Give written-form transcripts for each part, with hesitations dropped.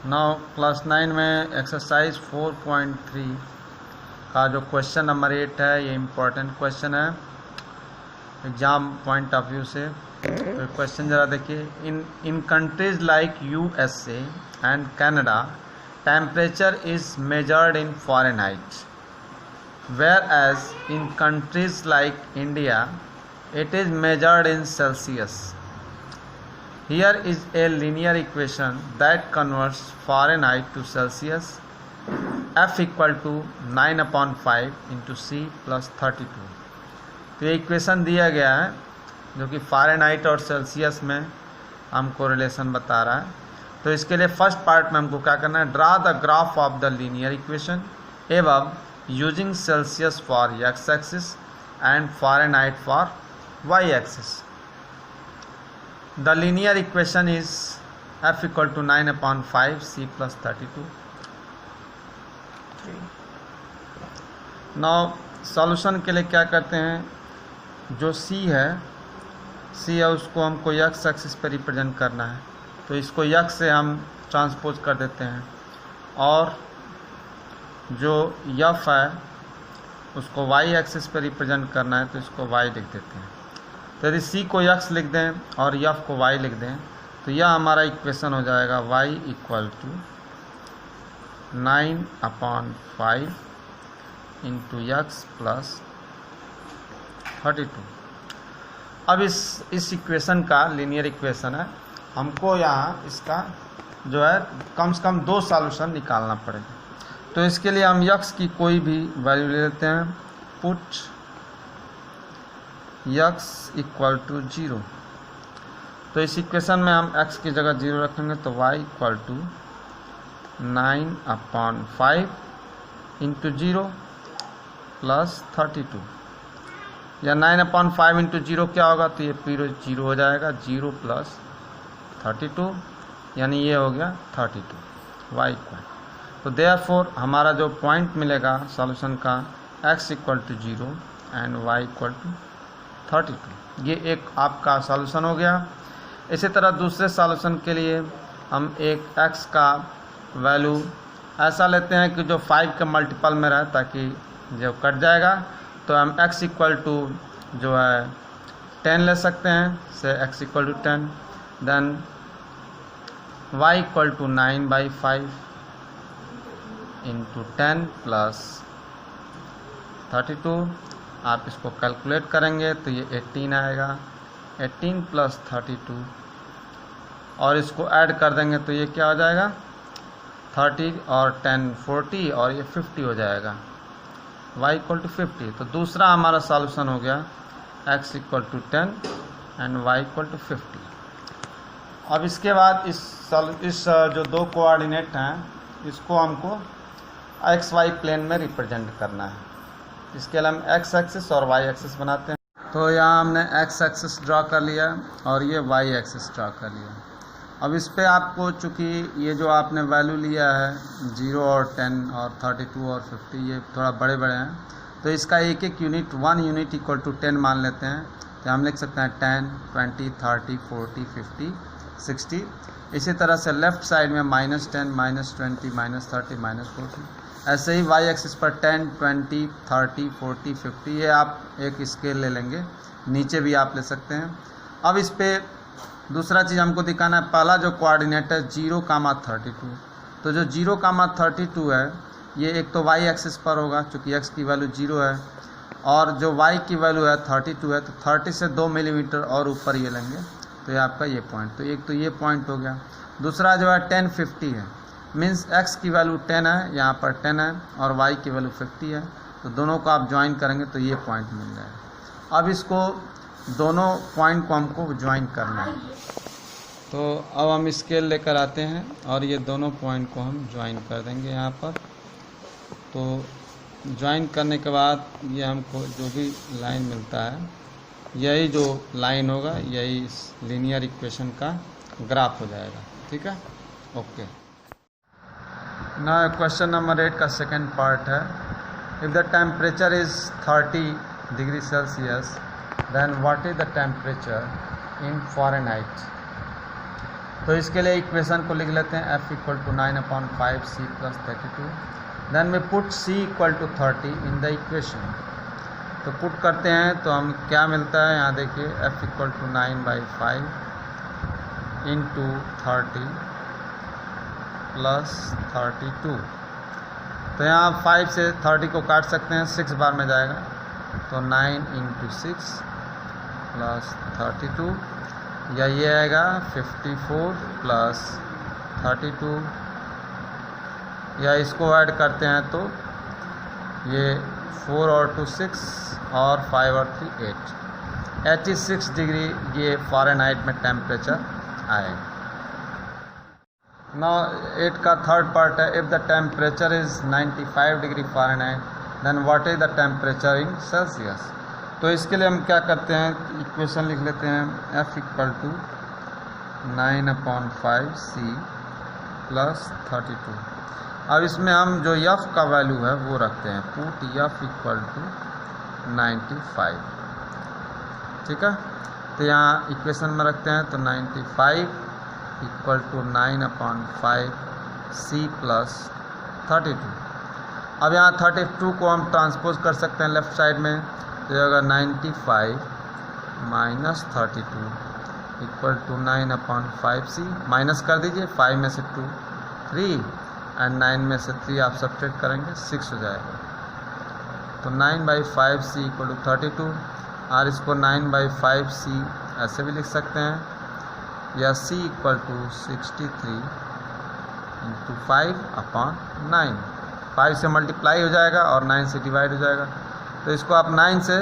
Now class 9 में exercise 4.3 का जो क्वेश्चन नंबर 8 है, ये इम्पोर्टेंट क्वेश्चन है एग्ज़ाम पॉइंट ऑफ व्यू से। तो क्वेश्चन ज़रा देखिए। In countries like USA and Canada temperature is measured in Fahrenheit, whereas in countries like India it is measured in Celsius. Here is a linear equation that converts Fahrenheit to Celsius. F equal to 9/5 into C plus 32. तो ये equation दिया गया है जो कि Fahrenheit और Celsius में हमको रिलेशन बता रहा है। तो इसके लिए फर्स्ट पार्ट में हमको क्या करना है, draw the graph of the linear equation एवं using Celsius for x axis and Fahrenheit for y axis. The linear equation is F equal to 9/5 C plus 32. Now solution के लिए क्या करते हैं, जो C है उसको हमको x एक्सिस पर रिप्रेजेंट करना है, तो इसको x से हम ट्रांसपोज कर देते हैं, और जो F है उसको y एक्सिस पर रिप्रेजेंट करना है, तो इसको y लिख देते हैं। तो यदि C को x लिख दें और F को y लिख दें तो यह हमारा इक्वेशन हो जाएगा y equal to 9/5 into x plus 32। अब इस इक्वेशन का लीनियर इक्वेशन है, हमको यहाँ इसका जो है कम से कम 2 सॉल्यूशन निकालना पड़ेगा। तो इसके लिए हम x की कोई भी वैल्यू ले लेते हैं, पुट x इक्वल टू 0। तो इस इक्वेशन में हम x की जगह 0 रखेंगे, तो y equal to 9/5 into 0 plus 32, या 9/5 इंटू 0 क्या होगा, तो ये 0 हो जाएगा, 0 प्लस 32 यानी ये हो गया 32 y इक्वल। तो देयरफॉर हमारा जो पॉइंट मिलेगा सॉल्यूशन का, x equal to 0 and y equal to 32। ये एक आपका सॉल्यूशन हो गया। इसी तरह दूसरे सॉल्यूशन के लिए हम एक x का वैल्यू ऐसा लेते हैं कि जो 5 के मल्टीपल में रहे, ताकि जब कट जाएगा तो हम x इक्वल टू जो है 10 ले सकते हैं, से x equal to 10, then y equal to 9/5 into 10 plus 32। आप इसको कैलकुलेट करेंगे तो ये 18 आएगा, 18 प्लस 32, और इसको ऐड कर देंगे तो ये क्या हो जाएगा, 30 और 10 40, और ये 50 हो जाएगा, y इक्वल टू 50। तो दूसरा हमारा सॉल्यूशन हो गया x equal to 10 and y equal to 50। अब इसके बाद इस जो 2 कोऑर्डिनेट हैं इसको हमको xy प्लेन में रिप्रेजेंट करना है। इसके लिए हम x एक्सिस और y एक्सिस बनाते हैं। तो यहाँ हमने x एक्सिस ड्रा कर लिया और ये y एक्सिस ड्रा कर लिया। अब इस पे आपको, चूँकि ये जो आपने वैल्यू लिया है 0 और 10 और 32 और 50, ये थोड़ा बड़े बड़े हैं, तो इसका एक एक यूनिट 1 यूनिट इक्वल टू 10 मान लेते हैं। तो हम लिख सकते हैं 10, 20, 30, 40, 50, 60। इसी तरह से लेफ़्ट साइड में -10, -20, -30, -40। ऐसे ही y एक्सिस पर 10, 20, 30, 40, 50, ये आप एक स्केल ले लेंगे, नीचे भी आप ले सकते हैं। अब इस पे दूसरा चीज़ हमको दिखाना है, पहला जो कोऑर्डिनेट है 0,32। तो जो 0,32 है ये एक तो y एक्सिस पर होगा, चूँकि x की वैल्यू 0 है, और जो y की वैल्यू है 32 है, तो 30 से 2 मिलीमीटर और ऊपर ये लेंगे, तो ये आपका ये पॉइंट। तो एक तो ये पॉइंट हो गया। दूसरा जो है 1050 है, मीन्स x की वैल्यू 10 है, यहाँ पर 10 है, और y की वैल्यू 50 है, तो दोनों को आप ज्वाइन करेंगे तो ये पॉइंट मिल जाएगा। अब इसको दोनों पॉइंट को हमको ज्वाइन करना है, तो अब हम स्केल लेकर आते हैं और ये दोनों पॉइंट को हम ज्वाइन कर देंगे यहाँ पर। तो ज्वाइन करने के बाद ये हमको जो भी लाइन मिलता है, यही जो लाइन होगा यही इस लीनियर इक्वेशन का ग्राफ हो जाएगा। ठीक है, ओके। ना क्वेश्चन नंबर 8 का सेकेंड पार्ट है, if the temperature is 30 degree Celsius then what is the temperature in Fahrenheit. तो इसके लिए इक्वेशन को लिख लेते हैं f equal to 9/5c plus 32. Then we put c equal to 30 in the equation. तो पुट करते हैं तो हम क्या मिलता है, यहाँ देखिए f equal to 9/5 into 30 plus 32. तो यहाँ 5 से 30 को काट सकते हैं, 6 बार में जाएगा, तो 9 इंटू 6 प्लस 32, या ये आएगा 54 प्लस 32, या इसको ऐड करते हैं तो ये 4 और 2 6 और 5 और 3 8, 86 डिग्री ये फ़ारेनहाइट में टेम्परेचर आएगा. नाउ 8 का थर्ड पार्ट है, if the temperature is 95 degree Fahrenheit then what is the temperature in Celsius. तो इसके लिए हम क्या करते हैं, इक्वेशन लिख लेते हैं f equal to 9/5c plus 32. अब इसमें हम जो f का वैल्यू है वो रखते हैं, पुट f इक्वल टू 95. ठीक है, तो यहाँ इक्वेशन में रखते हैं तो 95 इक्वल टू 9/5c प्लस 32. अब यहाँ 32 को हम ट्रांसपोज कर सकते हैं लेफ़्ट साइड में, तो होगा 95 minus 32 equal to 9/5c. Minus कर दीजिए, 5 में से 2 3 एंड 9 में से 3 आप सब्ट्रैक्ट करेंगे 6 हो जाएगा. तो 9/5c इक्वल टू 32, और इसको 9/5c ऐसे भी लिख सकते हैं, या c इक्वल टू 63 इंटू 5/9. 5 से मल्टीप्लाई हो जाएगा और 9 से डिवाइड हो जाएगा. तो इसको आप 9 से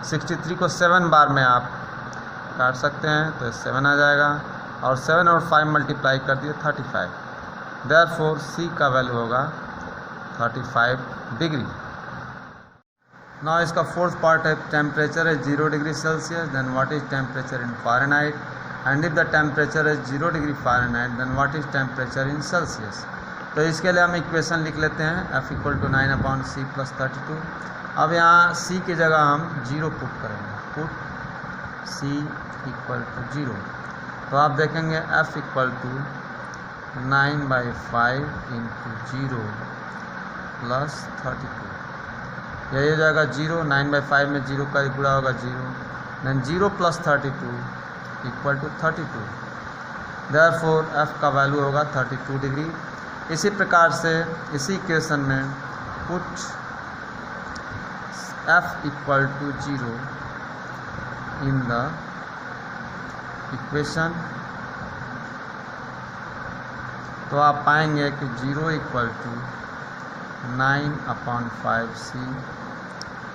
63 को 7 बार में आप काट सकते हैं, तो 7 आ जाएगा, और 7 और 5 मल्टीप्लाई कर दिए 35. देयरफॉर c का वैल्यू होगा 35 डिग्री. नाउ इसका फोर्थ पार्ट है, टेम्परेचर है 0 degree Celsius, then what is temperature in Fahrenheit, and if the temperature is 0 degree Fahrenheit then what is temperature in Celsius. तो इसके लिए हम इक्वेशन लिख लेते हैं f equal to 9/c plus 32. अब यहाँ c की जगह हम 0 पुट करेंगे, पुट c इक्वल टू 0. तो आप देखेंगे f equal to 9/5 into 0 plus 32, यही हो जाएगा 0. 9/5 में 0 का गुणा होगा 0, then 0 plus 32 equal to 32. Therefore f का वैल्यू होगा 32 डिग्री. इसी प्रकार से इसी इक्वेशन में put f equal to 0 in the equation, तो आप पाएंगे कि 0 इक्वल टू 9/5c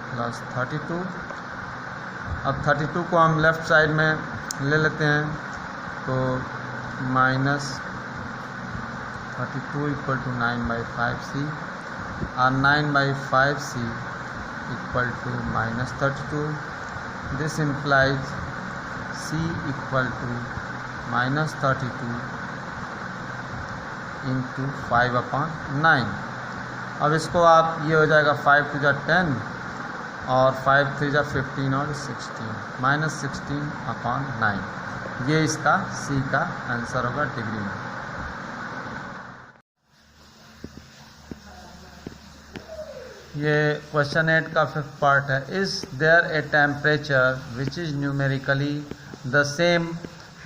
प्लस 32. अब 32 को हम लेफ़्ट साइड में ले लेते हैं, तो माइनस 32 इक्वल टू 9/5c, और 9/5c equal to minus 32. This implies c equal to minus 32 into 5/9. अब इसको आप, ये हो जाएगा 5 to 10 और 5 3 15 और 16, माइनस 16/9. ये इसका c का आंसर होगा डिग्री में. ये क्वेश्चन 8 का 5th पार्ट है, is there a temperature which is numerically the same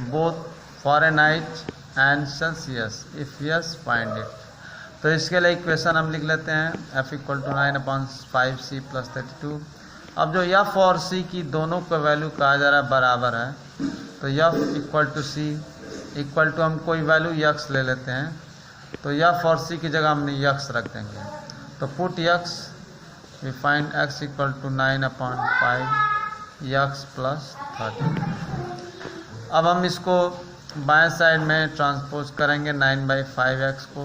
both Fahrenheit and Celsius, if yes find it. तो इसके लिए इक्वेशन हम लिख लेते हैं f equal to 9/5c plus 32. अब जो f और c की दोनों का वैल्यू कहा जा रहा है बराबर है, तो f equal to c equal to हम कोई वैल्यू x ले लेते हैं, तो f और c की जगह हमने x रख देंगे. तो put x, we find x equal to 9/5 x plus 32. अब हम इसको बाएं साइड में ट्रांसपोज करेंगे 9/5x को,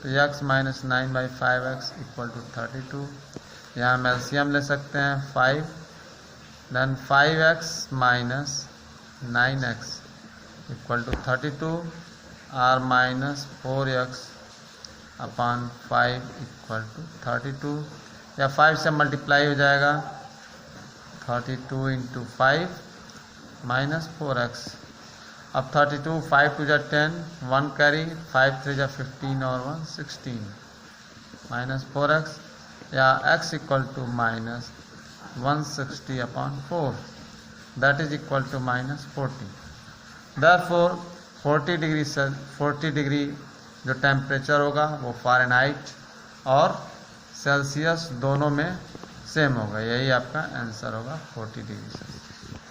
तो x minus 9/5x equal to 32. यहाँ हम एलसीएम ले सकते हैं 5, then 5x minus 9x equal to 32, r minus 4x upon 5 equal to 32, या 5 से मल्टीप्लाई हो जाएगा 32 इंटू 5 माइनस 4x, अब 32 5 टू जा 10 1 कैरी 5 3 जा 15 और 1 16 माइनस 4x या x equal to minus 160/4 that is equal to minus 40। Therefore 40 degree जो टेम्परेचर होगा वो फ़ारेनहाइट और सेल्सियस दोनों में सेम होगा। यही आपका आंसर होगा 40 डिग्री सेल्सियस।